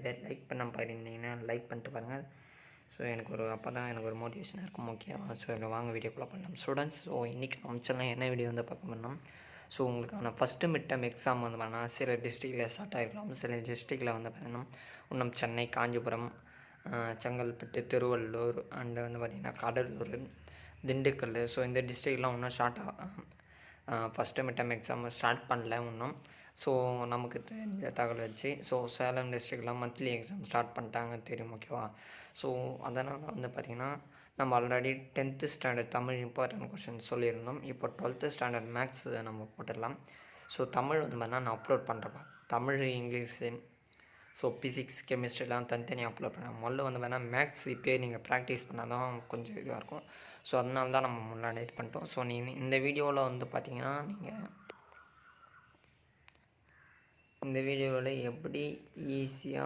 பேர் லைக் பண்ண பாருந்தீங்கன்னா லைக் பண்ணிட்டு பாருங்கள். ஸோ அப்போ தான் எனக்கு ஒரு மோட்டிவேஷனாக இருக்கும். ஓகேவா? ஸோ இப்போ வாங்க வீடியோக்குள்ளே பண்ணலாம் ஸ்டூடெண்ட்ஸ். ஸோ இன்றைக்கி நம்ம சேனலில் என்ன வீடியோ வந்து பார்க்க பண்ணோம். ஸோ உங்களுக்கான ஃபஸ்ட்டு மிட் டேர்ம் எக்ஸாம் வந்து பார்த்தீங்கன்னா சில டிஸ்ட்ரிக்டில் ஸ்டார்ட் ஆகிருக்கலாம். சில டிஸ்ட்ரிக்டில் வந்து பார்த்தீங்கன்னா இன்னும் சென்னை, காஞ்சிபுரம், செங்கல்பட்டு, திருவள்ளூர் அண்டு வந்து பார்த்திங்கன்னா கடலூர், திண்டுக்கல். ஸோ இந்த டிஸ்ட்ரிக்ட்லாம் இன்னும் first mid term exam start பண்ணல இன்னும். ஸோ நமக்கு தெரிஞ்ச தகவல் வச்சு சேலம் டிஸ்ட்ரிக்ட்லாம் மந்த்லி எக்ஸாம் ஸ்டார்ட் பண்ணிட்டாங்க தெரியும். ஓகேவா? ஸோ அதனால் வந்து பார்த்திங்கன்னா நம்ம already 10th standard Tamil important question சொல்லியிருந்தோம். இப்போ 12th ஸ்டாண்டர்ட் மேக்ஸ் நம்ம போட்டுடலாம். ஸோ தமிழ் வந்து பார்த்தீங்கன்னா நான் அப்லோட் பண்ணுறப்பா, தமிழ், இங்கிலீஷு, ஸோ ஃபிசிக்ஸ், கெமிஸ்ட்ரிலாம் தனித்தனியாக அப்லோட் பண்ணுவேன். முதல்ல வந்து வேணால் மேக்ஸ் இப்போயே நீங்கள் ப்ராக்டிஸ் பண்ணால் தான் கொஞ்சம் இதுவாக இருக்கும். ஸோ அதனால தான் நம்ம முன்னாடி இது பண்ணிட்டோம். ஸோ இந்த வீடியோவில் வந்து பார்த்திங்கன்னா இந்த வீடியோவில் எப்படி ஈஸியாக